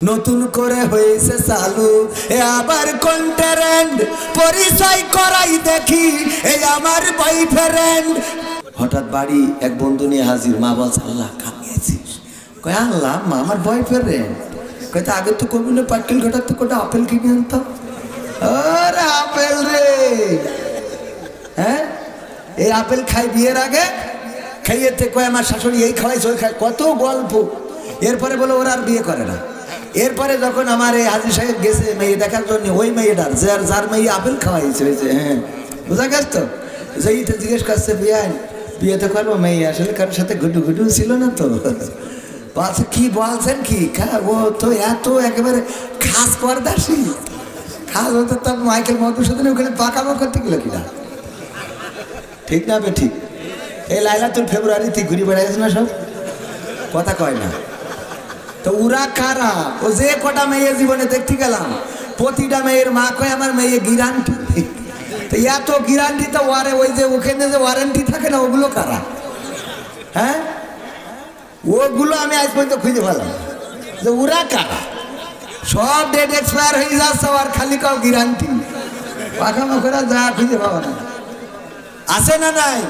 নতুন করে হয়েছে চালু এ আবার কন্টেন্ট পরিচয় করাই দেখি এই আমার বয়ফ্রেন্ড। হঠাৎ বাড়ি এক বন্ধু নিয়ে হাজির। মা বলছে আল্লাহ কামিয়েছিস। কয় আল্লাহ মা আমার বয়ফ্রেন্ড। কয়তো আগে তো কবি না পাটকেল ঘটার তো কোটা আপেল কিনে আনতাম। আরে আপেল রে, হ্যাঁ এই আপেল খাই বিয়ের আগে খাইয়েতে কয় আমার শাশুড়ি এই খাওয়াইছে ওই খাই, কত গল্প। এরপরে বলে ওরা আর বিয়ে করে না। এরপরে যখন আমার এই হাজি সাহেব গেছে মেয়ে দেখার জন্য, ওই মেয়েটার যার মেয়ে আপেল খাওয়াইছে হয়েছে, হ্যাঁ বুঝা গেছ তো, সেইটা জিজ্ঞেস করছে বিয়েতে করবো মেয়ে আসলে কারোর সাথে ঘুটু ঘুটু ছিল না তো। বলছে কি বলছেন কি, ও তো এত একেবারে খাস পর্দাসী, খাস হতো তো মাইকেল মধুসূদন ওখানে পাকামো করতে গেল কিনা, ঠিক না বে ঠিক। এই লাইলাতুল ফেব্রুয়ারিতে ঘুরে বেড়াইছে না সব, কথা কয় না তো। ওরা কারা? ও যে কটা মেয়ে জীবনে দেখতে গেলাম প্রতিটা মেয়ের মা কয় আমার মেয়ে গ্যারান্টি। তো এত গ্যারান্টি তো ওই যে ওখানে যে ওয়ারেন্টি থাকে না ওগুলো কারা? হ্যাঁ ওগুলো আমি আজ পর্যন্ত খুঁজে পেলাম যে ওরা কারা। সব ডেট এক্সপায়ার হয়ে যাচ্ছে আর খালি কাউ গ্যারান্টি, পাখামাখরা যা খুঁজে পাবো না। আছে না নাই?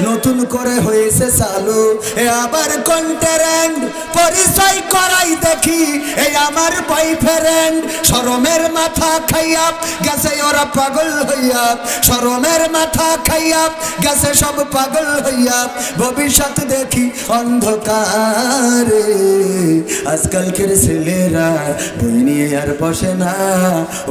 নতুন করে হয়েছে চালু এ আবার কন্টেন্ট পরিচয় করাই দেখি এই আমার বয়ফ্রেন্ড। শরমের মাথা খাইয়া গেছে ওরা পাগল হইয়া, শরমের মাথা খাইয়া গেছে সব পাগল হইয়া। ভবিষ্যৎ দেখি অন্ধকারে, আজকালকের ছেলেরা বই নিয়ে আর বসে না,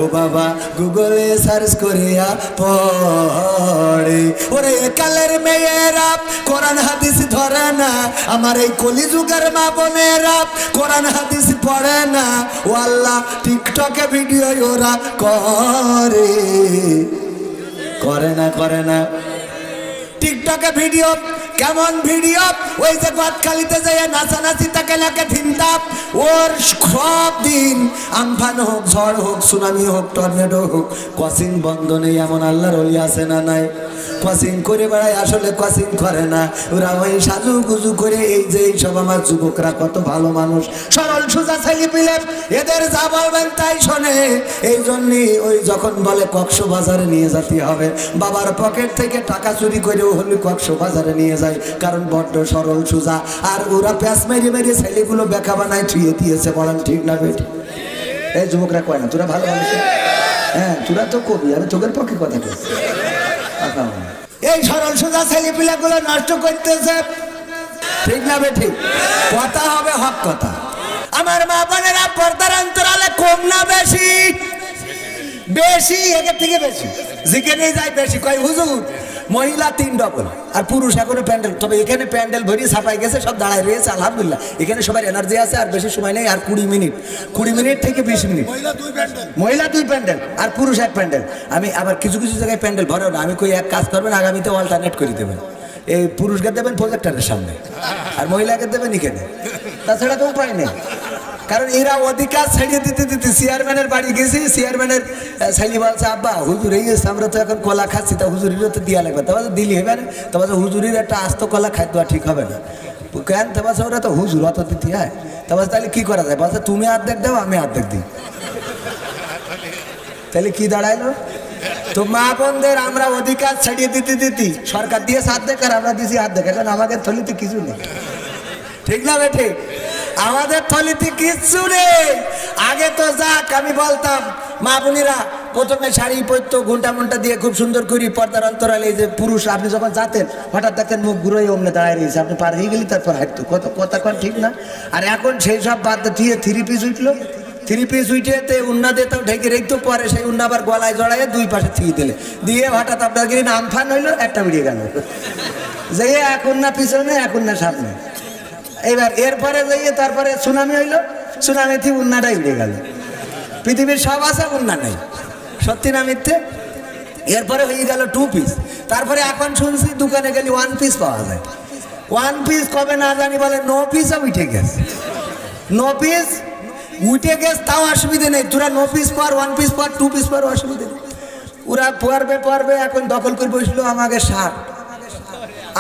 ও বাবা গুগলে সার্চ করিয়া পড়ে। ওরে কালের মেয়েরা কোরআন হাদিস ধরে না, আমার এই কলিযুগের মা বোনেরা কোরআন হাদিস পড়ে না। ও আল্লাহ টিকটকে ভিডিও ওরা করে না টিকটকে ভিডিও। কেমন ভিডিও? ওই যে গদখালিতে যাই নাচানাচি তাকে লাগে ধিনতাপ। ওর সব দিন আমফান হোক, ঝড় হোক, সুনামি হোক, টর্নেডো হোক, ক্রসিং বন্ধ নেই এমন আল্লাহর ওলি আছে না নাই? ক্রসিং করে বেড়ায়, আসলে ক্রসিং করে না। ওরা ওই সাজু গুজু করে। এই যে এইসব আমার যুবকরা কত ভালো মানুষ, সরল সোজা ছেলে পিলে, এদের যা বলবেন তাই শোনে। এই জন্যই ওই যখন বলে কক্সবাজারে নিয়ে যেতে হবে, বাবার পকেট থেকে টাকা চুরি করে হলে কক্সবাজারে নিয়ে যায়, কারণ বড্ড সরল সোজা। আর ওরা প্যাঁচ মেরে মেরে ছেলেগুলো বেকা বানায় ছুঁয়ে দিয়েছে। বলেন ঠিক না বেটি? এই যুবকরা কয় না তোরা ভালো মানুষ? হ্যাঁ তোরা তো কবি, আমি তোদের পক্ষে কথা বলছি। এই সরল সোজা ছেলে পিলাগুলো নষ্ট করতেছে, ঠিক না বেটি? কথা হবে হক কথা। আমার মা বোনেরা পর্দার অন্তরালে কম না বেশি? বেশি, একের থেকে বেশি। যেখানে যায় বেশি কয় হুজুর মহিলা 3 ডবল আর পুরুষ এখনো প্যান্ডেল। তবে এখানে প্যান্ডেল ভরিয়ে ছাপাই গেছে, সব দাঁড়ায় রয়েছে আলহামদুলিল্লাহ। এখানে সবার এনার্জি আছে আর বেশি সময় নেই। আর 20 মিনিট থেকে 20 মিনিট মহিলা 2 প্যান্ডেল আর পুরুষ 1 প্যান্ডেল। আমি আবার কিছু কিছু জায়গায় প্যান্ডেল ভরেও না। আমি কই এক কাজ করবেন, আগামীতে অল্টারনেট করে দেবেন। এই পুরুষকে দেবেন প্রজেক্টরের সামনে আর মহিলাকে দেবেন এখানে, তাছাড়া তো উপায় নেই। কারণ এরা অধিকার ছাড়িয়ে দিতে চেয়ারম্যানের বাড়ি গেছি, চেয়ারম্যানের ছেলে বলছে আব্বা হুজুর এই আমরা তো এখন কলা খাচ্ছি, তা হুজুরিরও তো দিয়া লাগবে। তবে দিলি হবে না, তবে হুজুরির একটা আস্ত কলা খাই দেওয়া ঠিক হবে না কেন? তবে ওরা তো হুজুর অত দিতে হয়। তবে তাহলে কি করা যায়? বলছে তুমি অর্ধেক দাও আমি অর্ধেক দিই। তাহলে কি দাঁড়াইলো? তো মা বোনদের আমরা অধিকার ছাড়িয়ে দিতে সরকার দিয়েছে অর্ধেক আর আমরা দিয়েছি অর্ধেক। এখন আমাদের থলিতে কিছু নেই, ঠিক না বেঠে? আমাদের থলিতে কিচ্ছু নেই। আগে তো যাক আমি বলতাম মা বোনেরা প্রথমে শাড়ি পরতো, ঘুন্টা মুন্টা দিয়ে খুব সুন্দর করি পর্দার অন্তরালে। এই যে পুরুষ আপনি যখন যাতেন হঠাৎ দেখতেন মুখ ঘুরোই অমনে দাঁড়ায় রয়েছে, আপনি পার হয়ে গেলি তারপর হাঁটতো, কত কথা কন ঠিক না? আর এখন সেই সব বাদ দিয়ে 3 পিস উঠলো, 3 পিস উঠেতে উন্না দিতেও ঢেকে রেখতো, পরে সেই উন্না আবার গলায় জড়াইয়ে 2 পাশে থিয়ে দিলে দিয়ে হঠাৎ আপনার গিয়ে আমফান হইলো, একটা বেরিয়ে গেল। যে এক উন্না পিছনে এক উন্না সামনে। এইবার এরপরে যাইয়ে তারপরে সুনামি হইলো, সুনামি থেকে উন্নাটাই উড়ে গেল। পৃথিবীর সব আছে, উন্না নাই, সত্যি না মিথ্যে? এরপরে হয়ে গেল 2 পিস। তারপরে এখন শুনছি দোকানে গেলে 1 পিস পাওয়া যায়। 1 পিস কবে না জানি বলে 9 পিসও উঠে গেছে। 9 পিস উঠে গেছে তাও অসুবিধে নেই, তোরা 9 পিস পর 1 পিস পর 2 পিস পর অসুবিধে নেই। ওরা পরবে এখন দখল করে বসলো আমাকে শার্ট,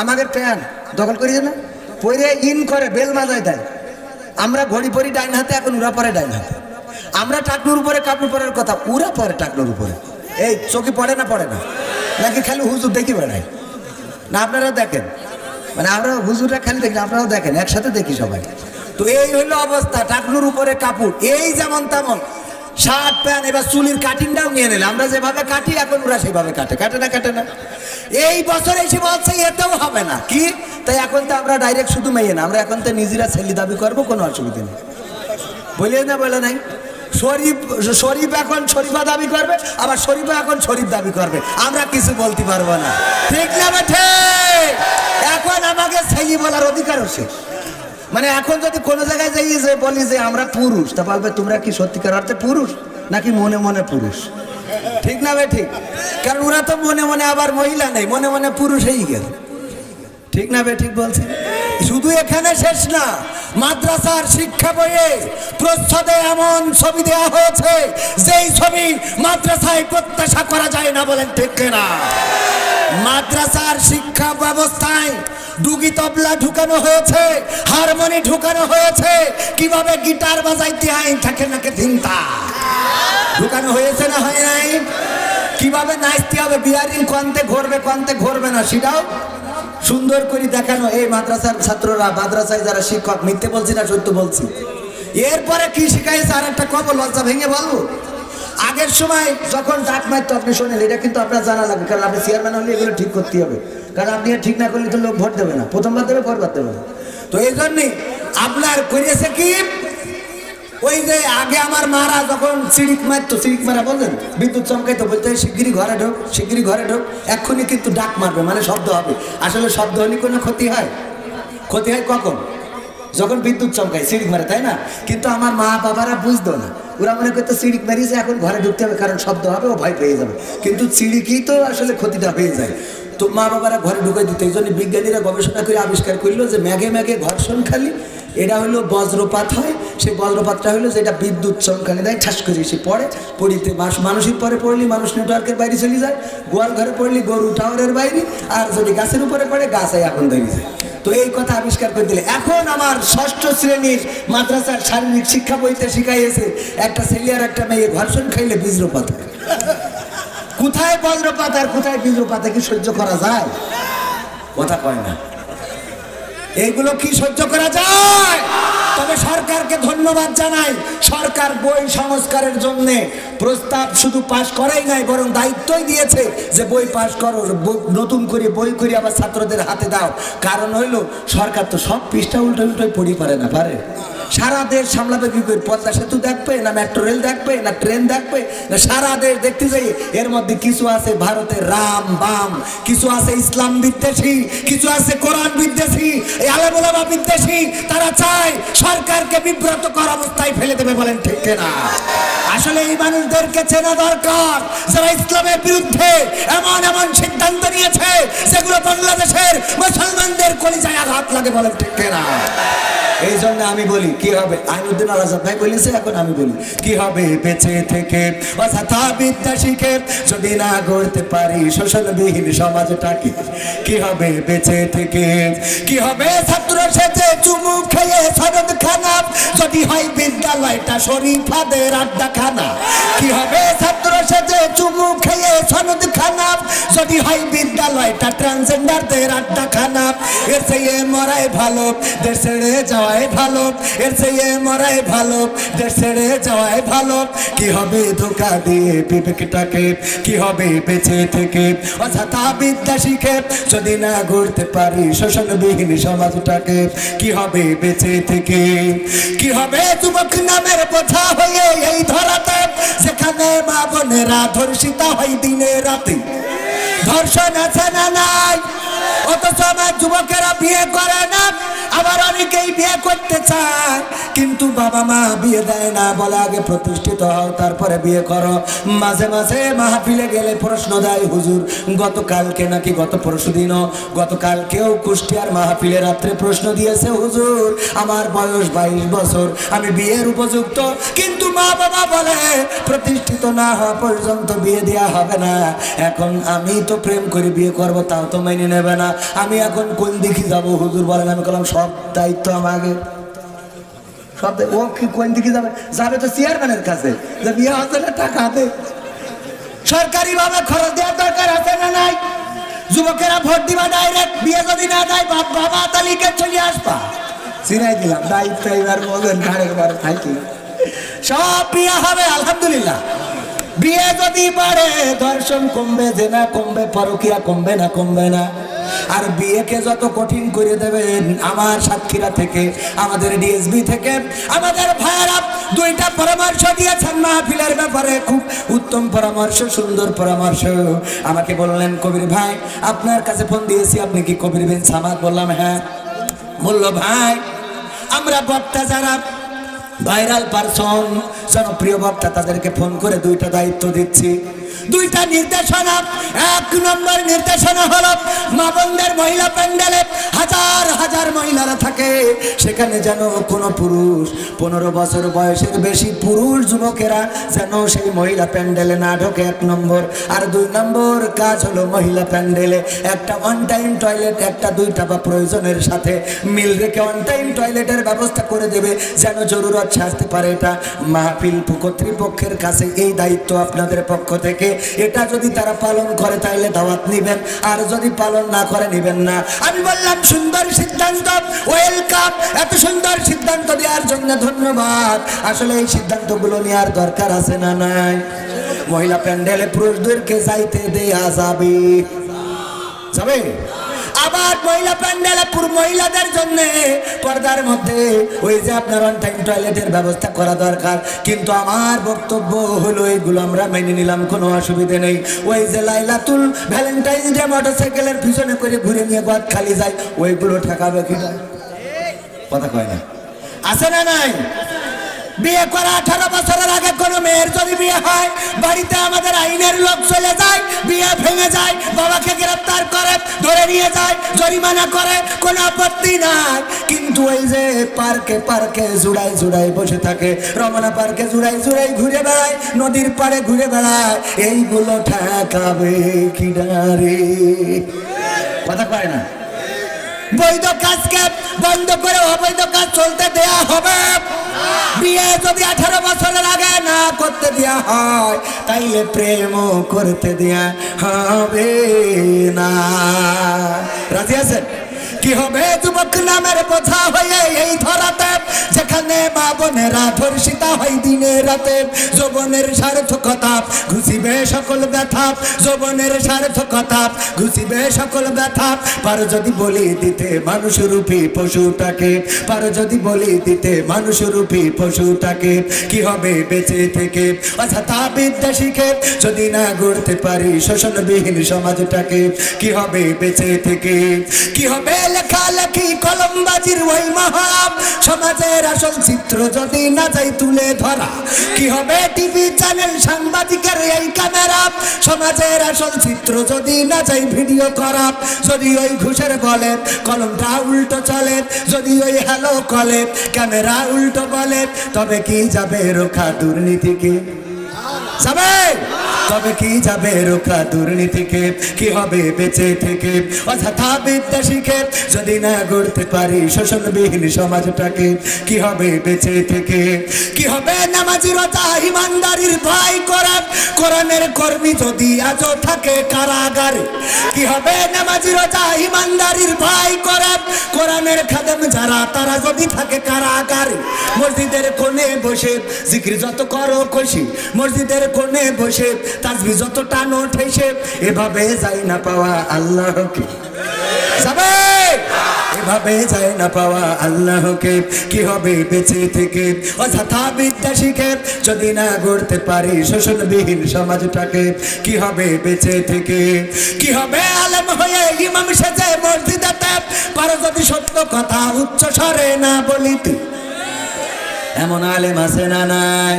আমাকে প্যান্ট দখল করিয়ে না পরে ইন করে বেল মাজায় দেয়। আমরা ঘড়ি পরি ডাইন হাতে, এখন ওরা পরে ডাইন হাতে। আমরা টাকনুর উপরে কাপড় পরার কথা, ওরা পরে টাকনুর উপরে। এই চোখে পড়ে না নাকি খালি হুজুর দেখি বেড়ায় না? আপনারা দেখেন, মানে আমরা হুজুররা খালি দেখি, আপনারাও দেখেন, একসাথে দেখি সবাই। তো এই হইলো অবস্থা, টাকনুর উপরে কাপড়, এই যেমন তেমন শার্ট প্যান্ট। এবার চুলির কাটিংটাও নিয়ে নিলে, আমরা যেভাবে কাটি এখন ওরা সেভাবে কাটে না। এই বছর এসে বলছে এতেও হবে না কি, তাই এখন তো আমরা ডাইরেক্ট শুধু মেয়ে না, আমরা এখন তো নিজেরা ছেলে দাবি করবো, কোনো অসুবিধা নেই। বলে নাই শরীফ এখন শরীফা দাবি করবে, আবার শরীফা এখন শরীফ দাবি করবে, আমরা কিছু বলতে পারবো না, ঠিক না বেঠে? এখন আমাকে ছেলে বলার অধিকার আছে। মানে এখন যদি কোনো জায়গায় যাই যে বলি যে আমরা পুরুষ, তা বলবে তোমরা কি সত্যিকার অর্থে পুরুষ নাকি মনে মনে পুরুষ? ঠিক না বে ঠিক? কারণ ওরা তো মনে মনে আবার মহিলা নেই, মনে মনে পুরুষ হয়ে গেল, ঠিক না বে ঠিক বলছি? শুধু এখানে শেষ না, মাদ্রাসার শিক্ষা বইয়ে প্রচ্ছদে এমন ছবি দেওয়া হয়েছে যেই ছবি মাদ্রাসায় প্রত্যাশা করা যায় না, বলেন ঠিক না? মাদ্রাসার শিক্ষা ব্যবস্থায় ডুগি তবলা ঢুকানো হয়েছে, হারমোনি ঢুকানো হয়েছে, কিভাবে গিটার বাজাইতে হয় থাকে নাকি চিন্তা ঢুকানো হয়েছে না হয় নাই? কিভাবে নাচতে হবে, বিয়ারিং কোনতে ঘুরবে না সেটাও সুন্দর করে দেখানো। এই মাদ্রাসার ছাত্ররা, মাদ্রাসায় যারা শিক্ষক, মিথ্যে বলছি না সত্য বলছি? এরপরে কি শিখাইছে আর একটা কব, লজ্জা ভেঙে বলবো। আগের সময় যখন ডাক মারতো, আপনি শোনেন, এটা কিন্তু আপনার জানা লাগবে, কারণ আপনি চেয়ারম্যান হলে এগুলো ঠিক করতে হবে, কারণ আপনি ঠিক না করলে তো লোক ভোট দেবে না, প্রথমবার দেবে, পরবার দেবে না। তো এই জন্যই আপনার করেছে কি, ওই যে আগে আমার মারা যখন সিঁড়ি মারতো, সিঁড়ি মারা বললেন, বিদ্যুৎ চমকাইতো, বলতে শিগগিরি ঘরে ঢোক, এক্ষুনি কিন্তু ডাক মারবে, মানে শব্দ হবে। আসলে শব্দ হলে কোনো ক্ষতি হয় কখন? যখন বিদ্যুৎ চমকায়, সিঁড়ি মারে, তাই না? কিন্তু আমার মা বাবারা বুঝতো না, ওরা মনে করতো সিঁড়ি মারিয়েছে এখন ঘরে ঢুকতে হবে, কারণ শব্দ হবে, ও ভয় পেয়ে যাবে। কিন্তু সিঁড়িকেই তো আসলে ক্ষতিটা হয়ে যায়, তো মা বাবারা ঘরে ঢুকে দিত। এই জন্য বিজ্ঞানীরা গবেষণা করে আবিষ্কার করলো যে মেঘে ঘর্ষণ খালি, এটা হলো বজ্রপাত হয়। সেই বজ্রপাতটা হলো যেটা বিদ্যুৎ চমকানি দেয়, ঠাস করে এসে পড়িতে মানুষের পরে পড়লে মানুষ নেটওয়ার্কের বাইরে চলে যায়, গোয়াল ঘরে পড়লে গরু টাওয়ারের বাইরে, আর যদি গাছের উপরে পড়ে গাছাই আগুন ধরে যায়। তো এই কথা আবিষ্কার করে দিলে এখন আমার 6ষ্ঠ শ্রেণীর মাদ্রাসার শারীরিক শিক্ষা বইতে শিখাইয়েছে একটা ছেলে আর একটা মেয়ে ঘর্ষণ খাইলে বজ্রপাত হয়। কোথায় বজ্রপাত আর কোথায় বজ্রপাতে কি সহ্য করা যায়? কথা কয় না, এইগুলো কি সহ্য করা যায়? তবে সরকারকে ধন্যবাদ জানাই, সরকার বই সংস্কারের জন্য প্রস্তাব শুধু পাশ করাই নাই, বরং দায়িত্বই দিয়েছে যে বই পাশ করো, নতুন করে বই করে আবার ছাত্রদের হাতে দাও। কারণ হইল সরকার তো সব পৃষ্ঠা উল্টোই পড়ি পারে না, পারে? সারা দেশ সামলাবে কি করে? পদ্মা সেতু দেখবে না মেট্রো রেল দেখবে না ট্রেন দেখবে না সারা দেশ দেখতে যাই? এর মধ্যে কিছু আছে ভারতের রাম বাম, কিছু আছে ইসলাম বিদ্বেষী, কিছু আছে কোরআন বিদ্বেষী, এই আলেম ওলামা বিদ্বেষী। তারা চায় সরকারকে বিব্রত করা অবস্থায় ফেলে দেবে, বলেন ঠিক না? আসলে এই মানুষদেরকে চেনা দরকার যারা ইসলামের বিরুদ্ধে এমন সিদ্ধান্ত নিয়েছে যেগুলো বাংলাদেশের মুসলমানদের কলিজায় আঘাত লাগে, বলেন ঠিক না? এই জন্য আমি বলি কি হবে, আইনুদ্দিন আল আজাদ ভাই বলেছে, এখন আমি বলি কি হবে বেঁচে থেকে অযথা বিদ্যা শিখে যদি না গড়তে পারি শোষণবিহীন সমাজটাকে? কি হবে বেঁচে থেকে? কি হবে ছাত্র সেজে চুমু খেয়ে সনদ খানা যদি হয় বিদ্যালয়টা শরীফাদের আড্ডাখানা? কি হবে ছাত্র সেজে চুমু খেয়ে সনদ খানা যদি হয় বিদ্যালয়টা ট্রান্সজেন্ডারদের আড্ডাখানা? এর চেয়ে মরাই ভালো দেশ ছেড়ে যাওয়াই ভালো, এর চেয়ে মরাই ভালো দেশ ছেড়ে যাওয়াই ভালো। কি হবে ধোকা দিয়ে বিবেকটাকে? কি হবে বেঁচে থেকে অযথা বিদ্যা শিখে যদি না গড়তে পারি শোষণবিহীন সমাজটাকে? কি হবে বেঁচে থেকে? কি হবে যুবক নামের বোঝা হয়ে এই ধরাতে যেখানে মা বোনেরা ধর্ষিতা হয় দিনে রাতে? ধর্ষণ আছে না নাই? অথচ আমার যুবকেরা বিয়ে করে না, আবার অনেকেই বিয়ে করতে চায় কিন্তু বাবা মা বিয়ে দেয় না, বলে আগে প্রতিষ্ঠিত হও তারপরে বিয়ে করো। মাঝে মাঝে মাহফিলে গেলে প্রশ্ন দেয় হুজুর, গতকালকে নাকি গত পরশুদিনও গতকালকেও কুষ্টিয়ার মাহফিলে রাত্রে প্রশ্ন দিয়েছে হুজুর আমার বয়স 22 বছর, আমি বিয়ের উপযুক্ত, কিন্তু মা বাবা বলে প্রতিষ্ঠিত না হওয়া পর্যন্ত বিয়ে দেওয়া হবে না। এখন আমি তো প্রেম করে বিয়ে করব, তাও তো মেনে নেবে না, আমি এখন কোন দিকে যাব হুজুর বলেন? আমি বললাম সব দায়িত্ব আমাকে। সব ও কি কোন দিকে যাবে? যাবে তো চেয়ারম্যানের কাছে, যে বিয়ে হচ্ছে না টাকা দে। সরকারি ভাবে খরচ দেওয়ার দরকার আছে না নাই? যুবকেরা ভোট দিবা ডাইরেক্ট, বিয়ে যদি না দেয় বাবা তালিকে চলে আসবা। চিনাই দিলাম দায়িত্ব, এবার বলবেন আরেকবার থাকি সব বিয়ে হবে আলহামদুলিল্লাহ। বিয়ে যদি বাড়ে ধর্ষণ কমবে, জেনা কমবে, পরকিয়া কমবে না? কমবে না। আর বিয়েকে যত কঠিন করে দেবেন, আমার সাতক্ষীরা থেকে, আমাদের ডিএসবি থেকে আমাদের ভাইয়েরা দুইটা পরামর্শ দিয়েছেন মাহফিলের ব্যাপারে, খুব উত্তম পরামর্শ, সুন্দর পরামর্শ। আমাকে বললেন কবির ভাই আপনার কাছে ফোন দিয়েছি, আপনি কি কবির বিন সামাদ? বললাম হ্যাঁ। বললো ভাই আমরা বক্তা যারা ভাইরাল পারসন, জনপ্রিয় বক্তা, তাদেরকে ফোন করে দুইটা দায়িত্ব দিচ্ছি, দুইটা নির্দেশনা। এক নম্বর নির্দেশনা হলো মা বোনদের মহিলা প্যান্ডেলে হাজার হাজার মহিলারা থাকে, সেখানে যেন কোনো পুরুষ 15 বছর বয়সের বেশি পুরুষ যুবকেরা যেন সেই মহিলা প্যান্ডেলে না ঢোকে, 1 নম্বর। আর 2 নম্বর কাজ হলো মহিলা প্যান্ডেলে একটা ওয়ান টাইম টয়লেট, একটা 2টা বা প্রয়োজনের সাথে মিল রেখে ওয়ান টাইম টয়লেটের ব্যবস্থা করে দেবে, যেন জরুরত ছাড়তে পারে। এটা মাহফিল কর্তৃপক্ষের কাছে এই দায়িত্ব আপনাদের পক্ষ থেকে। এটা যদি তারা পালন করে তাইলে দাওয়াত নিবেন, আর যদি পালন না করে নিবেন না। আমি বললাম সুন্দর সিদ্ধান্ত, ওয়েলকাম। এত সুন্দর সিদ্ধান্ত দেওয়ার জন্য ধন্যবাদ। আসলে এই সিদ্ধান্তগুলো নেওয়ার দরকার আছে না নাই? মহিলা প্যান্ডেলে পুরুষদেরকে যাইতে দেয়া যাবে, যাবে। আবার মহিলা প্যান্ডেলে মহিলাদের জন্য পর্দার মধ্যে ওই যে আপনার অন টাইম টয়লেটের ব্যবস্থা করা দরকার। কিন্তু আমার বক্তব্য হলো এইগুলো আমরা মেনে নিলাম, কোনো অসুবিধে নেই। ওই যে লাইলাতুল ভ্যালেন্টাইন ডে মোটরসাইকেলের পিছনে করে ঘুরে নিয়ে বাদ খালি যায়, ওইগুলো ঠেকাবে কিনা? কথা কয় না, আছে না নাই? বিয়ে করা 18 বছরের আগে কোনো মেয়ের যদি বিয়ে হয়, বাড়িতে আমাদের আইনের লোক চলে যায়, বিয়ে ভেঙে যায়, বাবাকে গ্রেফতার করে ধরে নিয়ে যায়, জরিমানা করে, কোনো আপত্তি নাই। কিন্তু ওই যে পার্কে পার্কে জুড়াই জুড়াই বসে থাকে, রমনা পার্কে জুড়াই জুড়াই ঘুরে বেড়ায়, নদীর পাড়ে ঘুরে বেড়ায়, এইগুলো ঠেকাবে কিনারে? কথা কয় না? বৈধ কাজকে বন্ধ করে অবৈধ কাজ চলতে দেয়া হবে। বিয়ে যদি 18 বছরের আগে না করতে দেয়া হয়, তাইলে প্রেমও করতে দেয়া হবে না। রাজি আছেন? কি হবে যুবক নামের বোঝা হয়ে এই ধরাতে, যেখানে মা বোনেরা ধর্ষিতা হয় দিনে রাতে। যৌবনের সার্থকতা ঘুষিবে সকল ব্যথা, যৌবনের সার্থকতা ঘুষিবে সকল ব্যথা। পারো যদি বলি দিতে মানুষরূপী পশুটাকে, পারো যদি বলি দিতে মানুষরূপী পশুটাকে, কি হবে বেঁচে থেকে অযথা বিদ্যা শিখে যদি না গড়তে পারি শোষণবিহীন সমাজটাকে? কি হবে বেঁচে থেকে? কি হবে লেখালেখি কলমবাজির ওই মহাব সমাজের আসল চিত্র যদি না যাই তুলে ধরা? কি হবে টিভি চ্যানেল সাংবাদিকের এই ক্যামেরা সমাজের আসল চিত্র যদি না যাই ভিডিও করা? যদি ওই ঘুষের বলে কলমটা উল্টো চলে, যদি ওই হ্যালো কলে ক্যামেরা উল্টো বলে, তবে কি যাবে রোখা দুর্নীতিকে? যাবে? তবে কি যাবে রোখা দুর্নীতিকে? কি হবে বেঁচে থেকে অযথা বিদ্যা শিখে যদি না গড়তে পারি শোষণবিহীন সমাজটাকে? কি হবে বেঁচে থেকে? কি হবে নামাজি রোজা ইমানদারির ভয় করে কোরআনের কর্মী যদি আজও থাকে কারাগারে? কি হবে নামাজি রোজা ইমানদারির ভয় করে কোরআনের খাদেম যারা তারা যদি থাকে কারাগারে? মসজিদের কোণে বসে জিকির যত করো খুশি, মসজিদের কোণে বসে তাসবিহ যত টানো ঠেসে, এভাবে যাই না পাওয়া আল্লাহকে? যাবে? এভাবে যায় না পাওয়া আল্লাহকে। কি হবে বেঁচে থেকে অযথা বিদ্যা শিখে যদি না গড়তে পারি শোষণবিহীন সমাজটাকে? কি হবে বেঁচে থেকে? কি হবে আলেম হয়ে ইমাম সেজে মসজিদেতে পারো যদি সত্য কথা উচ্চ স্বরে না বলিতে? এমন আলেম আছে না নাই?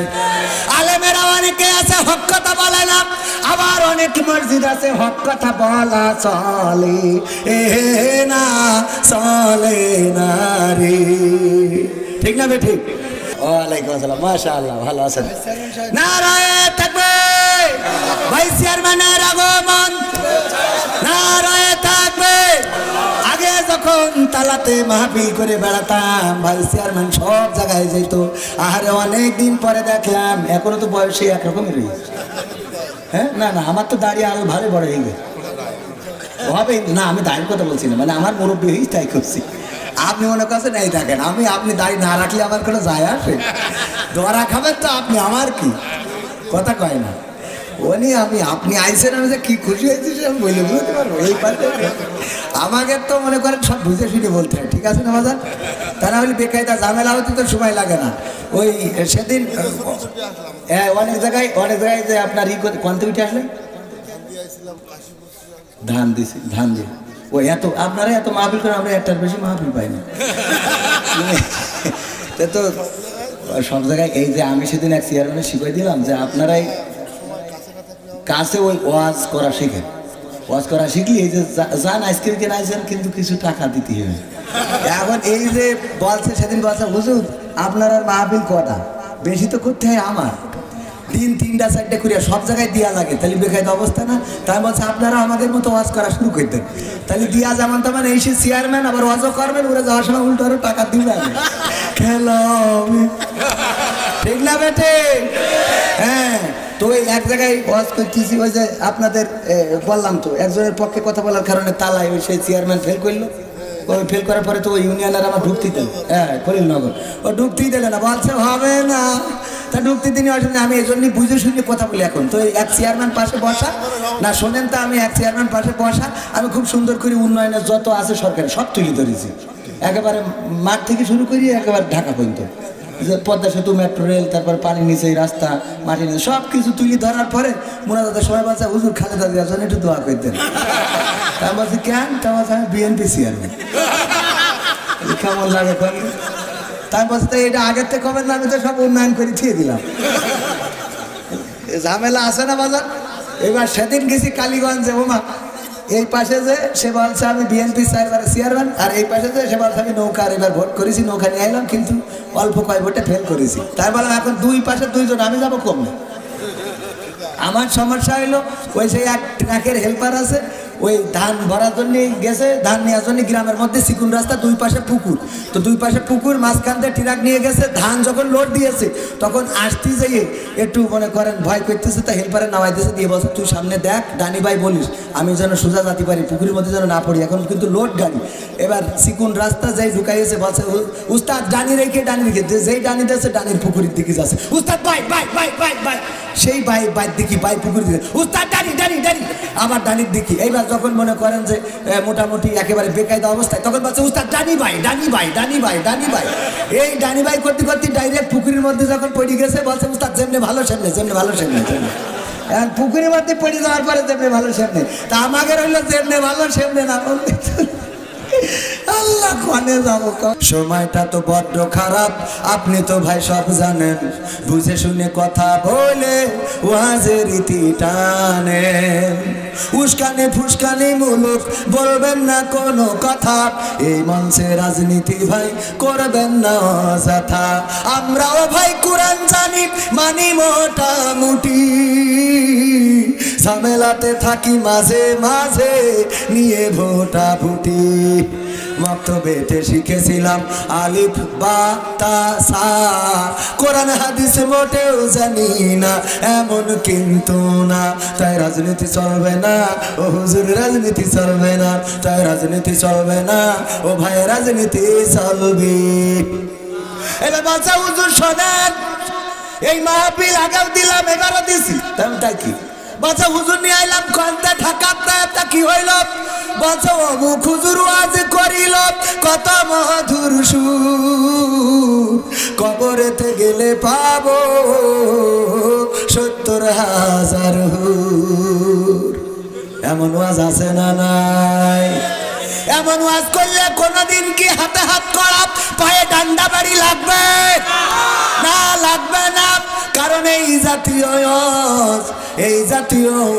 আলেমেরা অনেকে আছে হক কথা বলে না, আবার অনেক মসজিদ আছে হক কথা বলা চলে না, চলে না রে। ঠিক না? ঠিক। ওয়ালাইকুম আসসালাম, মাশাআল্লাহ, ভালো আছেন? নারায়ে তাকবীর। ভাই চেয়ারম্যানের আগমন, নারায়ে তাকবীর। আগে তখন তালাতে মাহফিল করে বেড়াতাম, ভাই চেয়ারম্যান সব জায়গায় যেত। আহারে অনেক দিন পরে দেখলাম এখনো তো বয়সে একরকমই রয়েছে। হ্যাঁ, না না, আমার তো দাঁড়িয়ে আরো ভালো বড় হয়ে গেছে হবে না। আমি দাঁড়িয়ে কথা বলছি না, মানে আমার মুরব্বী হয়েই তাই করছি। আপনি মনে করছেন এই থাকেন, আপনি দাড়ি না রাখলে আমার কোনো যায় আসে? ধরা খাবেন তো আপনি, আমার কি কথা কয় না উনি। আপনি আইসেন, আমি যে কি খুশি হয়েছি আমি বলে বুঝতে পারবো। এই পাশে আমাকে তো মনে করেন সব বুঝে শুনে বলতে হয়, ঠিক আছে না বাজার? তা না হলে বেকায়দা ঝামেলা হতে তো সময় লাগে না। ওই সেদিন অনেক জায়গায় যে আপনার কোনতে উঠে আসলেন, ধান দিছি, ধান দিয়ে ওই এত আপনারা এত মাহফিল করে, আমরা একটার বেশি মাহফিল পাই না। তো সব জায়গায় এই যে আমি সেদিন এক চেয়ারম্যানে শিখাই দিলাম যে আপনারাই কাছে ওই ওয়াজ করা শিখেন। ওয়াজ করা শিখলি এই যে যান আইসক্রিম কিনে আইসেন, কিন্তু কিছু টাকা দিতে হবে। এখন এই যে বলছে সেদিন বলছে হুজুর আপনার আর মাহফিল কটা, বেশি তো করতে হয় আমার, দিন 3টা 4টা করে সব জায়গায় দিয়া লাগে, তাহলে বেকায়দা অবস্থা না? তাই বলছে আপনারা আমাদের মতো ওয়াজ করা শুরু করে দেন, তাহলে দিয়া যেমন তেমন এই চেয়ারম্যান আবার ওয়াজও করবেন, ওরা যাওয়ার সময় উল্টো আরো টাকা দিবেন। খেলো ঠিক না বেটে? হ্যাঁ, তো ওই এক জায়গায় ওয়াজ করতেছি, ওই যে আপনাদের বললাম তো একজনের পক্ষে কথা বলার কারণে তালায় ওই সেই চেয়ারম্যান ফেল করলো। ওই ফেল করার পরে তো ওই ইউনিয়নের আমার ঢুকতেই দিল, হ্যাঁ খলিলনগর, ও ঢুকতেই দিলে না, বলছে হবে না। তা ঢুকতে দিনই আসলে আমি এই জন্যই বুঝে শুনে কথা বলি। এখন তো এক চেয়ারম্যান পাশে বসা না, শোনেন তো, আমি এক চেয়ারম্যান পাশে বসা, আমি খুব সুন্দর করে উন্নয়নের যত আছে সরকারি সব তুলে ধরেছি, একেবারে মাঠ থেকে শুরু করি একেবারে ঢাকা পর্যন্ত, যে পদ্মা সেতু, মেট্রো রেল, তারপর পানির নিচে রাস্তা, মাটির নিচে সব কিছু তুলে ধরার পরে মোনাজাতের সবাই বলছে হুজুর খালেদা জিয়ার জন্য একটু দোয়া করে দেন। তা বলছি কেন? তা বলছে আমি বিএনপি চেয়ারম্যান। কেমন লাগে বল? তাই বলছে তো এটা আগের থেকে কবেন না, আমি তো সব উন্নয়ন করে থিয়ে দিলাম। ঝামেলা আছে না বাজার? এবার সেদিন গেছি কালীগঞ্জে, ওমা এই পাশে যে সে বলছে আমি বিএনপি চেয়ারম্যান, আর এই পাশে যে সে বলছে আমি নৌকার এবার ভোট করেছি, নৌকা নিয়ে এলাম, কিন্তু অল্প কয় ভোটে ফেল করেছি। তাই বললাম এখন দুই পাশে দুইজন, আমি যাবো কমে। আমার সমস্যা হইলো ওই সেই এক ট্রাকের হেল্পার আছে, ওই ধান ভরার জন্য গেছে, ধান নেওয়ার জন্য গ্রামের মধ্যে চিকুন রাস্তা, দুই পাশে পুকুর, তো দুই পাশে পুকুর, মাঝখান দিয়ে ট্রাক নিয়ে গেছে, ধান যখন লোড দিয়েছে তখন আসতে যাইয়ে একটু মনে করেন ভয় করতেছে, তা হেল্পারে নামাইতেছে, দিয়ে বলছে তুই সামনে দেখ, ডানি ভাই বলিস আমি যেন সোজা যেতে পারি, পুকুরের মধ্যে যেন না পড়ি, এখন কিন্তু লোড গাড়ি। এবার চিকুন রাস্তা যাই ঢুকাইছে, বলছে উস্তাদ ডানি রেখে যেই ডানি দিয়েছে ডানির পুকুরের দিকে যাচ্ছে, উস্তাদ ভাই ভাই ভাই ভাই ভাই, সেই ভাই বাইর দিকে, ভাই পুকুরের দিকে, উস্তাদ ডানি ডানি ডানি, আবার ডানির দিকে। এইবার যখন মনে করেন যে মোটামুটি একেবারে বেকায়দা অবস্থায়, তখন বলছে উস্তাদ ডানি ভাই ডানি ভাই ডানি ভাই ডানি ভাই। এই ডানি ভাই করতে করতে ডাইরেক্ট পুকুরের মধ্যে যখন পড়ে গেছে, বলছে উস্তাদ যেমনি ভালো সেমনে, যেমনি ভালো সেমনে। পুকুরের মধ্যে পড়ে যাওয়ার পরে যেমনি ভালো সেমনে, তা আমাকে রইল যেমনি ভালো সেমনে না বলতে। আল্লাহ কোনে যাবো? সময়টা তো বড্ড খারাপ, আপনি তো ভাই সব জানেন, বুঝে শুনে কথা বলে ওয়াজের রীতি টানেন, উস্কানি ফুসকানি মুলুক বলবেন না কোনো কথা, এই মঞ্চে রাজনীতি ভাই করবেন না অযথা, আমরাও ভাই কোরআন জানি মানি মোটামুটি, ঝামেলাতে থাকি মাঝে মাঝে নিয়ে ভোটা ভুটি, মক্তবেতে শিখেছিলাম আলিফ বা তা সা, কোরআন হাদিস মোটেও জানি না এমন কিন্তু না, তাই রাজনীতি চলবে না ও হুজুর, রাজনীতি চলবে না, তাই রাজনীতি চলবে না ও ভাই, রাজনীতি চলবে। এবার বলছে হুজুর শোনেন, এই মাহফিল আগেও দিলাম এবারও দিছি, তাই কি বলছে হুজুর নিয়ে আইলাম কন্তে ঢাকাতে, তা কি হইল? বলছে অমুক হুজুর ওয়াজ করিল কত মধুর সুর, কবরেতে গেলে পাবো 70,000 হুর। এমন ওয়াজ আছে না নাই? এমন ওয়াজ করলে কোনদিন কি হাতে হাত করা, পায়ে ডান্ডা বাড়ি লাগবে না? লাগবে না, কারণ এই জাতীয়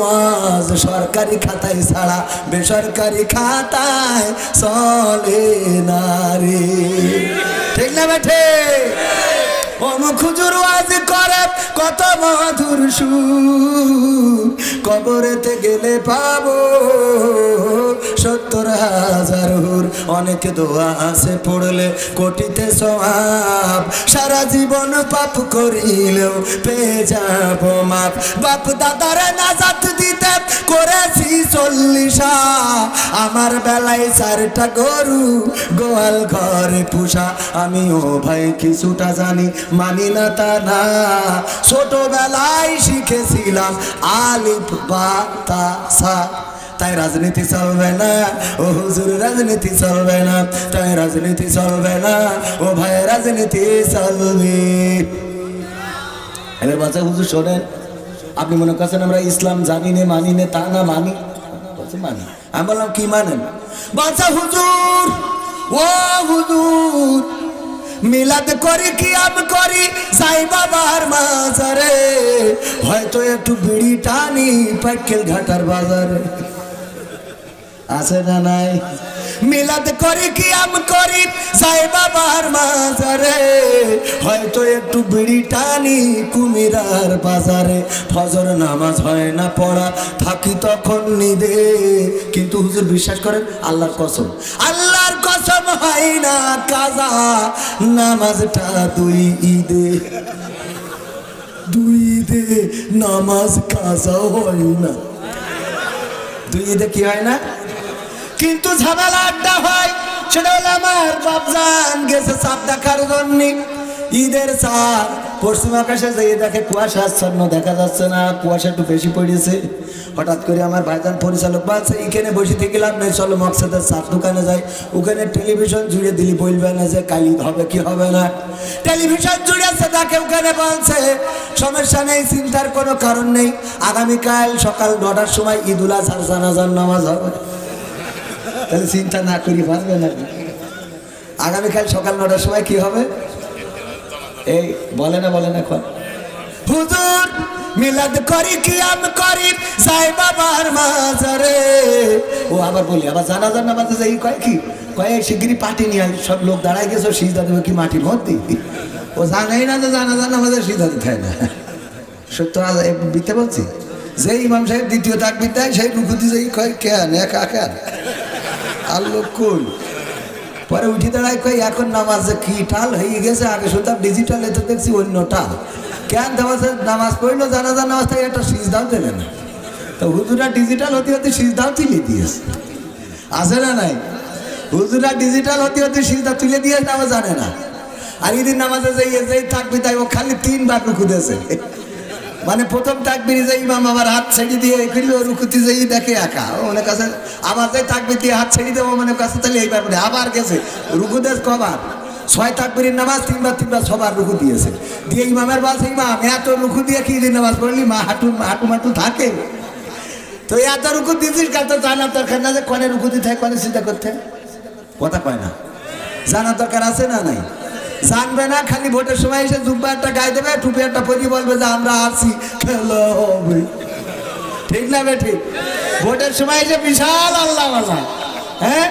ওয়াজ সরকারি খাতায় ছাড়া বেসরকারি খাতায় চলে না রে, ঠিক না বেঠে? অমুক হুজুর ওয়াজ করে কত মধুর সুর, কবরেতে গেলে পাবো ৭০,০০০ হুর। অনেক দোয়া আছে পড়লে কোটিতে সওয়াব, সারা জীবন পাপ করিলেও পেয়ে যাব মাপ। বাপ দাদারে নাজাত দিতে করেছি ৪০, আমার বেলায় 4টা গরু গোয়াল ঘরে পুষা। আমিও ভাই কিছুটা জানি, মানি না তা না, ছোটবেলায় শিখেছিলাম আলিফ বা তা সা। তাই রাজনীতি চলবে না ও হুজুর, রাজনীতি চলবে না, তাই রাজনীতি চলবে না ও ভাই, রাজনীতি চলবে। এবার বাচ্চা হুজুর শোনেন, আপনি মনে করছেন আমরা ইসলাম জানি না, মানি না তা না, মানি মানি। আমি বললাম কি মানেন? বাচ্চা হুজুর, ও হুজুর, মিলাদ করি কি আম করি সাই বাবার মাজারে, হয়তো একটু বিড়ি টানি পাইকেল ঘাটার বাজারে। আছে না নাই? মিলাদ করি কি আম করি সাই বাবার মাজারে, হয়তো একটু বিড়ি টানি কুমিরার বাজারে। ফজর নামাজ হয় না পড়া, থাকি তখন নিদে, কিন্তু হুজুর বিশ্বাস করেন আল্লাহর কসম, আল্লাহর কসম হয় না কাজা নামাজটা 2 ঈদে, 2 ঈদে নামাজ কাজা হয় না। 2 ঈদে কি হয় না? কিন্তু ঝামেলা আড্ডা হয়। সেটা হলো আমার বাপজান গেছে চাঁদ দেখার জন্য, ঈদের চাঁদ। পশ্চিম আকাশে যেয়ে দেখে কুয়াশা আচ্ছন্ন, দেখা যাচ্ছে না, কুয়াশা একটু বেশি পড়েছে। হঠাৎ করে আমার ভাইজান পরিচালক বলছে এখানে বসে থেকে লাভ নেই, চলো মকসেদের চাঁদ দোকানে যাই। ওখানে টেলিভিশন জুড়ে দিলি বলবে না যে কালি হবে কি হবে না। টেলিভিশন জুড়েছে, তাকে ওখানে বলছে সমস্যা নেই, চিন্তার কোনো কারণ নেই, আগামীকাল সকাল 9টার সময় ঈদুল আজহার জানাজার নামাজ হবে। তাহলে চিন্তা না করি পারবে না, আগামীকাল সকাল 9টার সময় কি হবে? এই বলে না এখন হুজুর মিলাদ করি কি আম করি সাই বাবার মাজারে। ও আবার বলি আবার জানাজার নামাজে যাই, কয় কি কয় শিগগিরই পাটি নিয়ে সব লোক দাঁড়ায় গেছে, সিজদা দেবে কি মাটির মধ্যে? ও জানাই না যে জানাজার নামাজে সিজদা দিতে হয় না। সত্য বিতে বলছি, যে ইমাম সাহেব দ্বিতীয় তাকবীর দেয় সেই রুকুতে যাই কয় কেন একা কেন আল্লোক কুল, পরে উঠে দাঁড়ায় কয় এখন নামাজে কি টাল হয়ে গেছে, আগে শুনতাম ডিজিটাল, এতে দেখছি অন্য টাল। কেন নামাজ পড়লো জানাজার নামাজ থেকে একটা সিজদাও দিলে না, তো হুজুরা ডিজিটাল হতে হতে সিজদাও তুলে দিয়েছে। আছে না নাই? হুজুরা ডিজিটাল হতে হতে সিজদা তুলে দিয়েছে, নামাজ জানে না। আর ঈদের নামাজে যেই থাকবি তাই ও খালি 3 বার রুকু দিয়েছে। মানে প্রথম তাকবীরে যে ইমাম আমার হাত ছেড়ে দিয়ে করি, ও রুকুতে যেই দেখে একা, ওনার কাছে আবার যে তাকবীর দিয়ে হাত ছেড়ে দেবো মানে কাছে, তাহলে এইবার বলে আবার গেছে রুকু দেশ কবার 6 তাকবীরের নামাজ 3 বার 6বার রুকু দিয়েছে। দিয়ে ইমামের বলছে ইমাম এত রুকু দিয়ে কি ঈদের নামাজ পড়লি, মা হাঁটু থাকে, তো এত রুকু দিয়েছিস কাল, তো জানার দরকার না যে কনে রুকু দিতে হয়, কনে চিন্তা করতে কথা কয় না, জানার দরকার আছে না নাই? জানবে না, খালি ভোটের সময় এসে জুব্বা একটা গায়ে দেবে, টুপি একটা পরিয়ে বলবে যে আমরা আসছি খেলো হবে, ঠিক না বে ঠিক? ভোটের সময় এসে বিশাল আল্লাহওয়ালা, হ্যাঁ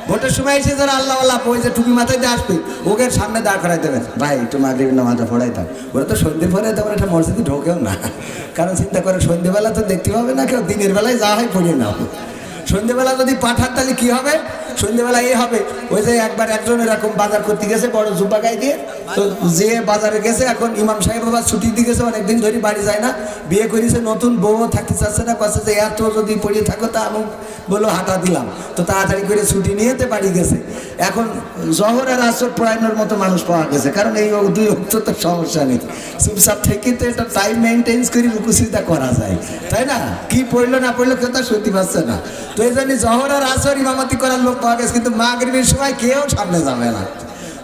ভোটের সময় এসে যারা আল্লাহওয়ালা ওই যে টুপি মাথায় দিয়ে আসবে, ওকে সামনে দাঁড় করাই দেবেন, ভাই একটু মাগরিবের নামাজটা পড়াই দাও। ওরা তো সন্ধ্যে পরে তেমন একটা মসজিদে ঢোকেও না, কারণ চিন্তা করে সন্ধ্যেবেলা তো দেখতে পাবে না কেউ, দিনের বেলায় যা হয় পড়িয়ে নাও। সন্ধ্যেবেলা যদি পাঠান তাহলে কি হবে? সন্ধ্যেবেলা এ হবে ওই যে একবার একজন এরকম বাজার করতে গেছে বড় জুব্বা গায়ে দিয়ে, তো যে বাজারে গেছে, এখন ইমাম সাহেব আবার ছুটি দিয়ে গেছে, অনেকদিন ধরে বাড়ি যায় না, বিয়ে করেছে, নতুন বউও থাকতে চাচ্ছে না, কাছে যে এত যদি পড়িয়ে থাকো তা আমি বললো হাঁটা দিলাম, তো তাড়াতাড়ি করে ছুটি নিয়েতে বাড়ি গেছে। এখন জহর আর আসর পড়ানোর মতো মানুষ পাওয়া গেছে, কারণ এই 2 অক্ত তো সমস্যা নেই, চুপচাপ থেকে তো এটা টাইম মেনটেন্স করে রুকুসিদা করা যায়, তাই না? কি পড়লো না পড়লো কেউ তা সত্যি পাচ্ছে না। তো এই জন্য জহর আর আসর ইমামতি করার লোক পাওয়া গেছে, কিন্তু মাগরিবের সময় কেউ সামনে যাবে না।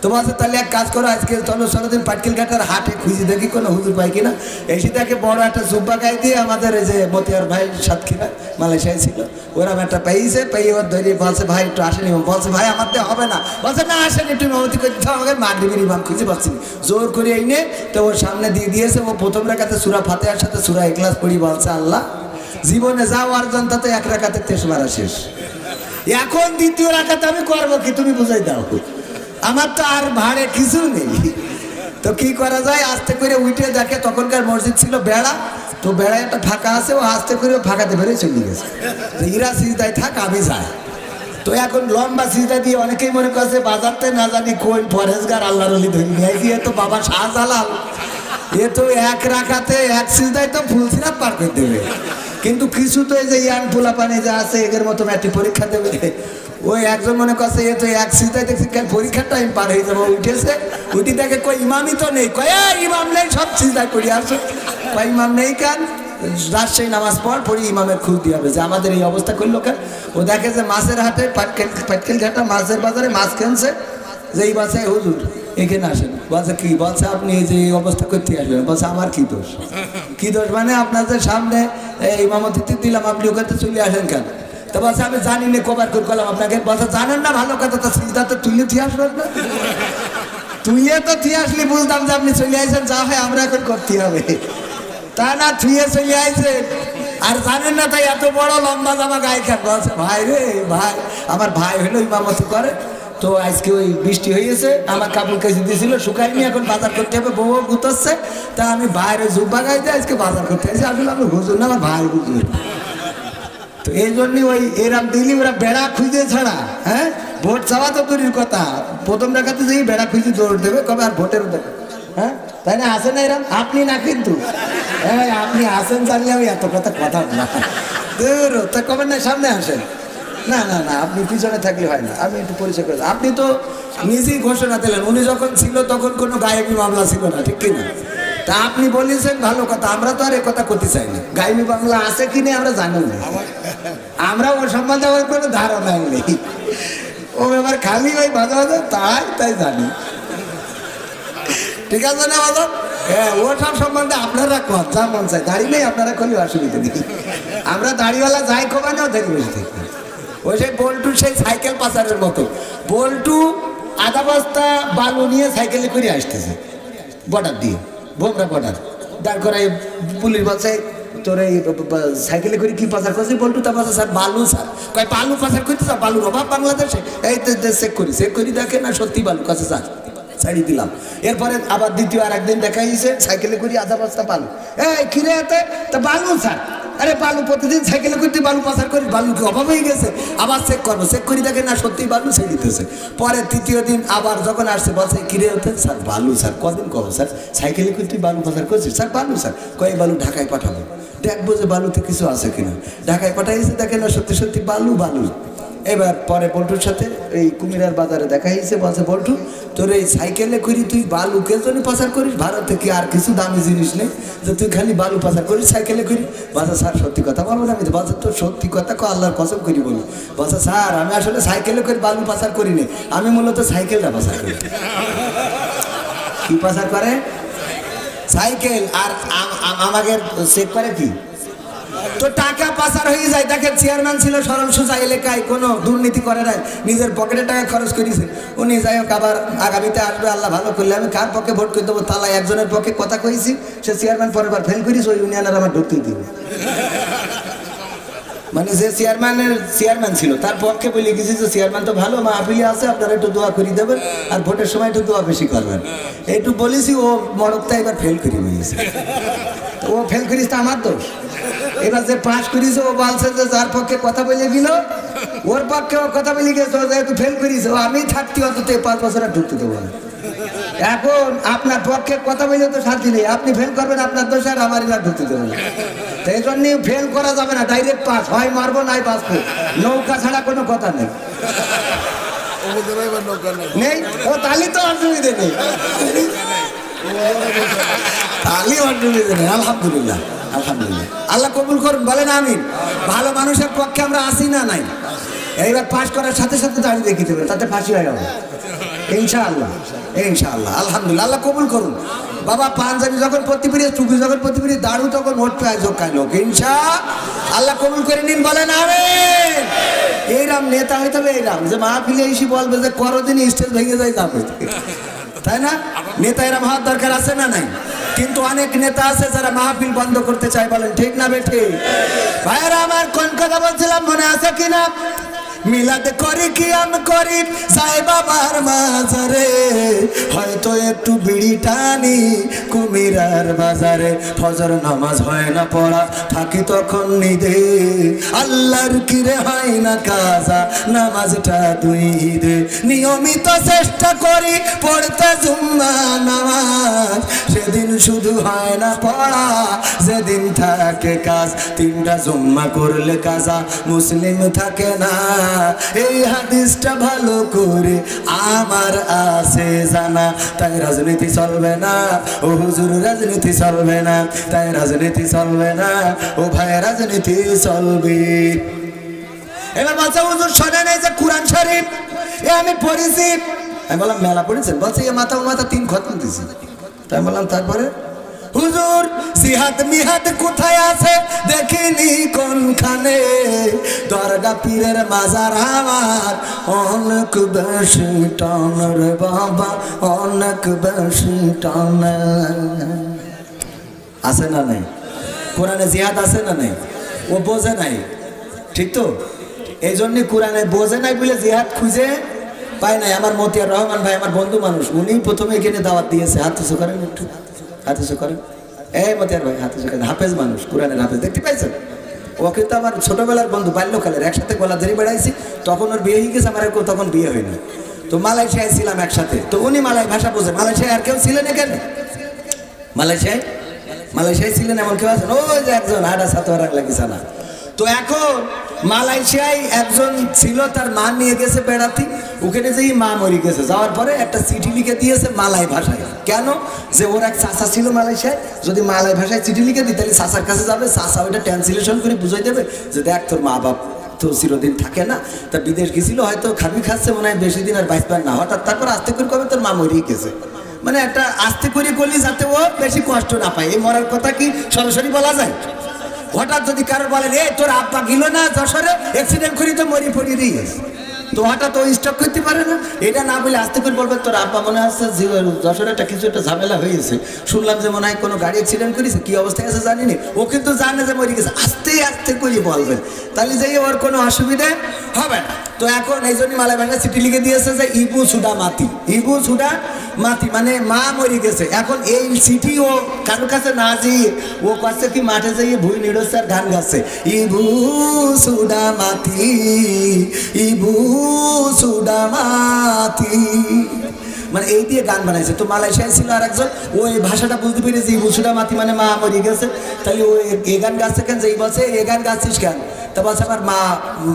তো বলছে তাহলে এক কাজ করো, আজকে চলো দিন পাটকেল ঘাটার হাটে খুঁজে দেখি কোনো হুজুর পাই কিনা। এসে দেখে বড় একটা জুব্বা গায়ে দিয়ে আমাদের এই যে মতিয়ার ভাই সাতক্ষীরা মালয়েশিয়ায় ছিল, ওরম একটা পেয়েছে, পেয়ে ওর ধরে বলছে ভাই একটু আসেনি, বলছে ভাই আমার দিয়ে হবে না, বলছে না আসেনি একটু ইমামতি করতে হবে, আমাকে মাগরিবের ইমাম খুঁজে পাচ্ছি, জোর করে এই নে, তো ওর সামনে দিয়ে দিয়েছে। ও প্রথম রাকাতে সূরা ফাতিহার সাথে সূরা ইখলাস পড়ি, বলছে আল্লাহ জীবনে যাও আর জনতা তো 1 রাকাতে 23 মারা শেষ, এখন দ্বিতীয় রাকাতে আমি করবো কি তুমি বুঝাই দাও, আমার তো আর ভাড়ে কিছু নেই। তো কি করা যায়, আস্তে করে উঠে দেখে তখনকার মসজিদ ছিল বেড়া, তো বেড়ায় একটা ফাঁকা আছে, ও আস্তে করে ফাঁকাতে বেড়ে চলে গেছে। তো ইরা সিজদায় থাক, আমি যাই। তো এখন লম্বা সিজদা দিয়ে অনেকেই মনে করছে বাজারতে না জানি কোন পরেশগার আল্লাহর ওলি ধরি নিয়ে এ তো বাবা শাহজালাল, এ তো এক রাখাতে এক সিজদায় তো ফুল সিরাপ পার করে দেবে। কিন্তু কিছু তো এই যে ইয়াং পোলা পানি যা আছে এদের মতো ম্যাট্রিক পরীক্ষা দেবে, ওই একজন মনে করছে এ তো এক সিজদায় দেখছি পরীক্ষার টাইম পার হয়ে যাবো, উঠেছে উঠি দেখে কই ইমামই তো নেই, কয় ইমাম নেই, সব সিজদায় পড়ে আসো, কয় ইমাম নেই কেন, রাজশাহী নামাজ পড়ি ইমামের খোঁজ দিয়ে হবে যে আমাদের এই অবস্থা করলো কেন। ও দেখে যে মাছের হাটে পাটকেল ঘাটা মাছের বাজারে মাছ কিনছে, যে এই বাসায় হুজুর এখানে আসেন, বলছে কি, বলছে আপনি এই যে অবস্থা করতে আসবেন, বলছে আমার কি দোষ, কি দোষ মানে আপনাদের সামনে ইমামতি দিলাম আপনি ওখানে চলে আসেন কেন। তো বলছে আমি জানি না, কবার করে করলাম আপনাকে, বলছে জানেন না ভালো কথা, তো চিন্তা তো তুলে দিয়ে আসবেন না, তুলে তো দিয়ে আসলে বুঝতাম যে আপনি চলে আসেন, যা হয় আমরা এখন করতে হবে, তা না থুয়ে চলে আইছে আর জানেন না, তাই এত বড় লম্বা জামা গায়ে খান। বলছে ভাই রে ভাই, আমার ভাই হলো ইমামতি করে, তো আজকে ওই বৃষ্টি হয়েছে, আমার কাপড় কেজি দিয়েছিল শুকায়নি, এখন বাজার করতে হবে, বউ গুতাচ্ছে, তা আমি বাইরে জুব্বা গাইতে আজকে বাজার করতে আসছি, আসলে আমি হুজুর না, আমার ভাই হুজুর। তো এই জন্যই ওই এরাম দিলি ওরা বেড়া খুঁজে ছাড়া, হ্যাঁ ভোট চাওয়া তো দূরের কথা, প্রথম দেখাতে যেই বেড়া খুঁজে দৌড় দেবে, কবে আর ভোটের দেখা, হ্যাঁ তাই না, আসেন না এরাম, আপনি না কিন্তু, হ্যাঁ আপনি আসেন জানলে আমি এত কথা না দূর, তা কবে না সামনে আসেন, না না না আপনি পিছনে থাকলে হয় না, আমি একটু পরিচয় করে, আপনি তো নিজেই ঘোষণা দিলেন, উনি যখন ছিল তখন কোনো গায়েবী মামলা ছিল না, ঠিক কিনা, তা আপনি বলেছেন ভালো কথা, আমরা তো আর এ কথা করতে চাই না, গায়েবী মামলা আছে কি নেই আমরা জানি না, আমরা ওর সম্বন্ধে আমার কোনো ধারণা নেই, ও এবার খালি ওই বাজা বাজা তাই জানি, ঠিক আছে না বাজার, হ্যাঁ ও সব সম্বন্ধে আপনারা যা মন চাই, দাড়ি নেই আপনারা করলে অসুবিধা নেই, আমরা দাড়িওয়ালা যাই কমানেও দেখি বসে থাকি। ওই সেই বল্টু সেই সাইকেল পাচারের মতো, বল্টু আধা বস্তা বালু নিয়ে সাইকেলে করে আসতেছে বর্ডার দিয়ে, বোমরা বর্ডার দাঁড় করাই, পুলিশ বলছে তোর এই সাইকেলে করে কি পাচার করছে, বল্টু তা বলছে স্যার বালু, স্যার কয় বালু পাচার করতে, স্যার বালুর অভাব বাংলাদেশে, এই চেক করি দেখে না সত্যি বালু কাছে, স্যার ছাড়ি দিলাম। এরপরে আবার দ্বিতীয় আর একদিন দেখা গেছে সাইকেলে করে আধা বস্তা বালু, এই কিরে এতে তা বালু স্যার, আরে বালু প্রতিদিন সাইকেলে করতে বালু পাচার করি, বালু কি অভাব হয়ে গেছে, আবার চেক করবো, চেক করি দেখে না সত্যি বালু ছেড়ে দিতেছে। পরে তৃতীয় দিন আবার যখন আসছে বলছে কিরে হতে, স্যার বালু, স্যার কদিন কবে স্যার সাইকেলে করতে বালু পাচার করছি, স্যার বালু, স্যার কয় বালু ঢাকায় পাঠাবো, দেখবো যে বালুতে কিছু আছে কিনা, ঢাকায় পাঠাইছে দেখে না সত্যি সত্যি বালু বালু। এবার পরে বল্টুর সাথে এই কুমিরার বাজারে দেখা হয়েছে, বলছে বল্টু তোর এই সাইকেলে করি তুই বালু কে জন্য পাচার করিস, ভারত থেকে আর কিছু দামি জিনিস নেই যে তুই খালি বালু পাচার করিস সাইকেলে করি, বলছে স্যার সত্যি কথা বলবো না, আমি বলছে তোর সত্যি কথা কো আল্লাহর কসম করি বলি, বলছে স্যার আমি আসলে সাইকেলে করে বালু পাচার করিনি, আমি মূলত সাইকেলটা পাচার করি। কি পাচার করে? সাইকেল। আর আমাকে চেক করে কি, তো টাকা পাচার হয়ে যায়। দেখেন চেয়ারম্যান ছিল সরল সোজা, এলাকায় কোনো দুর্নীতি করে নাই, নিজের পকেটে টাকা খরচ করেছে উনি, যাই হোক আবার আগামীতে আসবে আল্লাহ ভালো করলে, আমি কার পক্ষে ভোট করে দেবো, তালা একজনের পক্ষে কথা কইছি, সে চেয়ারম্যান পরের বার ফেল করিস, ওই ইউনিয়নের আমার ঢুকতেই দিবে, মানে যে চেয়ারম্যান ছিল তার পক্ষে বলে গেছি যে চেয়ারম্যান তো ভালো মাহফিলে আছে, আপনারা একটু দোয়া করে দেবেন আর ভোটের সময় একটু দোয়া বেশি করবেন, একটু বলেছি, ও মরকটা এবার ফেল করে বলেছে, ও ফেল করিস তো আমার দোষ। এবার যে পাস করিস ও বলছে যে যার পক্ষে কথা বলে গেল ওর পক্ষে ও কথা বলে গেছে, ও যেহেতু ফেল করিস, ও আমি থাকতে অন্তত 5 বছর আর ঢুকতে দেবো না। এখন আপনার পক্ষে কথা বলে তো শান্তি নেই, আপনি ফেল করবেন আপনার দোষ, আর আমার এলাকা ঢুকতে দেবো না। এই জন্য ফেল করা যাবে না, ডাইরেক্ট পাস, হয় মারবো নাই বাঁচবো, নৌকা ছাড়া কোনো কথা নেই নেই। ও তালি তো অসুবিধে নেই, তালি অসুবিধে নেই। আলহামদুলিল্লাহ আলহামদুলিল্লাহ, আল্লাহ কবুল করুন, বলেন আমিন। ভালো মানুষের পক্ষে আমরা আসি না নাই, এইবার পাস করার সাথে সাথে দাঁড়িয়ে দেখিয়ে দেবে, তাতে ফাঁসি হয়ে যাবে ইনশাআল্লাহ ইনশাআল্লাহ। আলহামদুলিল্লাহ, আল্লাহ কবুল করুন। বাবা পাঞ্জাবি যখন পরতে পারি, টুপি যখন পরতে পারি, দাড়ু তখন ভোট পেয়ে যোগায় লোক, ইনশাআল্লাহ কবুল করে নিন, বলেন আমিন। এইরাম নেতা হইতে হবে, এইরাম যে মাহফিলে এসে বলবে যে করদিন স্টেজ ভেঙে যায় যাবে, তাই না? নেতা এরাম হওয়ার দরকার আছে না নাই? কিন্তু অনেক নেতা আছে যারা মাহফিল বন্ধ করতে চায়, বলেন ঠিক না বেঠে? ভাইয়েরা আমার কোন কথা বলছিলাম মনে আছে কিনা? মিলাদ করি কিয়াম করি সাই বাবার মাজারে, হয়তো একটু বিড়ি টানি কুমিরার বাজারে। ফজর নামাজ হয় না পড়া, থাকি তখন নিদে, আল্লাহর কিরে হয় না কাজা, নামাজটা দুই ঈদে। নিয়মিত চেষ্টা করি পড়তে জুম্মা নামাজ, সেদিন শুধু হয় না পড়া, যেদিন থাকে কাজ। তিনটা জুম্মা করলে কাজা, মুসলিম থাকে না, এই হাদিসটা ভালো করে আমার আছে জানা। তাই রাজনীতি চলবে না ও হুজুর, রাজনীতি চলবে না, তাই রাজনীতি চলবে না ও ভাই, রাজনীতি চলবে। এবার বলছে হুজুর শোনেন, এই যে কোরআন শরীফ এ আমি পড়েছি। আমি বললাম মেলা পড়েছেন? বলছে এ মাথা মাথা 3 খতম দিয়েছি। তাই বললাম তারপরে? হুজুর জিহাদ মিহাদ কোথায় আছে দেখিনি কোনখানে, দরগা পীরের মাজার আমার অনেক বেশি টান রে বাবা, অনেক বেশি টান। আছে না নাই? কোরআনে জিহাদ আছে না নাই? ও বোঝে নাই, ঠিক তো? এই জন্যই কোরআনে বোঝে নাই বলে জিহাদ খুঁজে পায় নাই। আমার মতিয়ার রহমান ভাই আমার বন্ধু মানুষ, উনি প্রথমে এখানে দাওয়াত দিয়েছে। হাত উঁচু করেন একটু, হাত উঁচু করেন। এই মতিয়ার ভাই হাত উঁচু করেন। হাফেজ মানুষ, কোরআনের হাফেজ, দেখতে পাইছেন? ও কিন্তু আমার ছোটবেলার বন্ধু, বাল্যকালের, একসাথে গলা ধরে বেড়াইছি। তখন ওর বিয়ে হয়ে গেছে, আমার তখন বিয়ে হয়নি। তো মালয়েশিয়ায় ছিলাম একসাথে, তো উনি মালয় ভাষা বোঝেন। মালয়েশিয়ায় আর কেউ ছিলেন এখানে? মালয়েশিয়ায় ছিলেন এমন কেউ আছেন? ওই যে একজন আডা সাতোয়ার লাগিছে না। তো এখন মালয়েশিয়ায় একজন ছিল, তার মা নিয়ে গেছে বেড়াতে, ওখানে যেই মা মরে গেছে, যাওয়ার পরে একটা চিঠি লিখে দিয়েছে মালয় ভাষায়। কেন? যে ওর এক চাচা ছিল মালয়েশিয়ায়, যদি মালয় ভাষায় চিঠি লিখে দিই তাহলে চাচার কাছে যাবে, চাচা ওইটা ট্রান্সলেশন করে বুঝাই দেবে যে দেখ তোর মা বাপ তো চিরদিন থাকে না, তা বিদেশ গেছিল, হয়তো খাবি খাচ্ছে, মনে হয় বেশি দিন আর বাঁচবার না। হঠাৎ তারপর আস্তে করে কবে তোর মা মরেই গেছে, মানে একটা আস্তে করে করলি যাতে ও বেশি কষ্ট না পায়। এই মরার কথা কি সরাসরি বলা যায়? হঠাৎ যদি কারো বলেন এ তোর আব্বা গেল না যশোরে, অ্যাক্সিডেন্ট করি তো মরি পড়ি দিয়ে, তো হঠাৎ ও স্টক করতে পারে না। এটা না বলে আস্তে করে বলবেন তোর আব্বা মনে হচ্ছে যশোরে একটা কিছু একটা ঝামেলা হয়েছে, শুনলাম যে মনে হয় কোনো গাড়ি অ্যাক্সিডেন্ট করেছে, কি অবস্থায় আছে জানি না, ও কিন্তু জানে যে মরে গেছে, আস্তে আস্তে করে বলবেন, তাহলে যে ওর কোনো অসুবিধা হবে না। তো এখন এই জন্য মালয় ভাষায় চিঠি লিখে দিয়েছে যে ইবু সুডা মাতি, ইবু সুডা মাতি মানে মা মরে গেছে। এখন এই চিঠি ও কারোর কাছে না যেয়ে ও কাছে কি মাঠে যাইয়ে ভুই নিড়ছে আর গান গাচ্ছে, ইবু সুডা মাতি, ইবু সুডা মাতি, মানে এই দিয়ে গান বানাইছে। তো মালয়েশিয়ায় ছিল আর একজন, ও এই ভাষাটা বুঝতে পেরেছে, ইবু সুডা মাতি মানে মা মরে গেছে, তাহলে ও এ গান গাচ্ছে কেন? যেই বলছে এ গান গাচ্ছিস কেন? তা বলছে আমার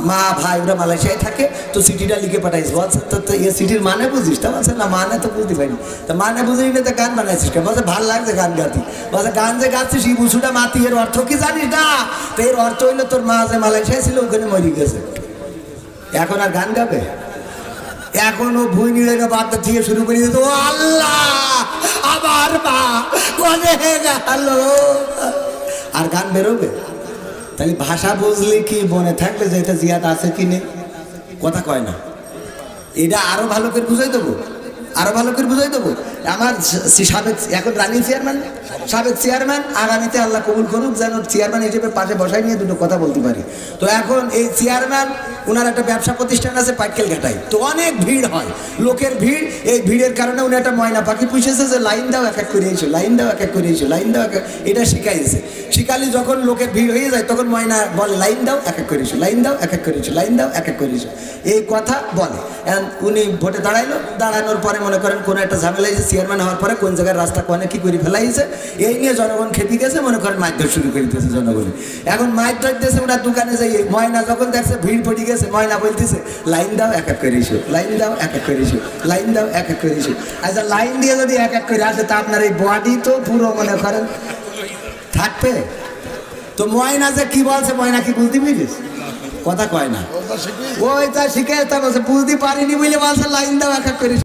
মা ভাই ওরা মালয়েশিয়ায় থাকে, তো চিঠিটা লিখে পাঠাইছে। বলছে তো এই চিঠির মানে বুঝিস? তা বলছে না মানে তো বুঝতে পারিনি। তা মানে বুঝিনি না, তো গান বানাইছিস কেন? বলছে ভালো লাগছে গান গাতি। বলছে গান যে গাচ্ছিস ইবু সুডা মাতি, এর অর্থ কি জানিস না? তো এর অর্থ হইলো তোর মা যে মালয়েশিয়ায় ছিল ওখানে মরে গেছে, এখন আর গান গাবে? এখন ও ভুই নিড়ে বাদটা থেকে শুরু করে দিত, ও আল্লাহ আমার মা কোনে গেল, আর গান বেরোবে? তাহলে ভাষা বুঝলে কি মনে থাকবে যে এটা জিহাদ আছে কি নেই? কথা কয় না। এটা আরো ভালো করে বুঝাই দেবো, আরো ভালো করে বুঝাই দেবো। আমার সাবেক এখন রানিং চেয়ারম্যান, সাবেক চেয়ারম্যান, আগামীতে আল্লাহ কবুল করুক যেন চেয়ারম্যান হিসেবে পাশে বসাই নিয়ে দুটো কথা বলতে পারি। তো এখন এই চেয়ারম্যান ওনার একটা ব্যবসা প্রতিষ্ঠান আছে পাটকেল ঘাটায়, তো অনেক ভিড় হয়, লোকের ভিড়। এই ভিড়ের কারণে উনি একটা ময়না পাখি পুষেছে যে লাইন দাও এক এক করে এসো, লাইন দাও এক এক করে এসো, লাইন দাও এক, এটা শিখাইছে। শিখালি যখন লোকের ভিড় হয়ে যায় তখন ময়না বলে লাইন দাও এক এক করে এসো, লাইন দাও এক এক করে এসো, লাইন দাও এক এক করে এসো, এই কথা বলে। উনি ভোটে দাঁড়াইলো, দাঁড়ানোর পরে মনে করেন কোনো একটা ঝামেলা হয়েছে, চেয়ারম্যান হওয়ার পরে কোন জায়গায় রাস্তা কোনে কি করে ফেলাইছে, এই নিয়ে জনগণ খেপে গেছে, মনে করেন মারধর শুরু করে দিয়েছে জনগণ। এখন মারধর দিয়েছে, ওনার দোকানে যাই ময়না যখন দেখছে ভিড় পড়ে গেছে, ময়না বলতেছে লাইন দাও এক এক করে এসো, লাইন দাও এক এক করে এসো, লাইন দাও এক এক করে এসো। আচ্ছা লাইন দিয়ে যদি এক এক করে আসে তা আপনার এই বডি তো পুরো মনে করেন থাকবে। তো ময়না যে কি বলছে, ময়না কি বুঝতে পেরেছিস? কথা কয় না, ওইটা শিখে তা বলছে বুঝতে পারিনি বলে বলছে লাইন দাও এক এক করে।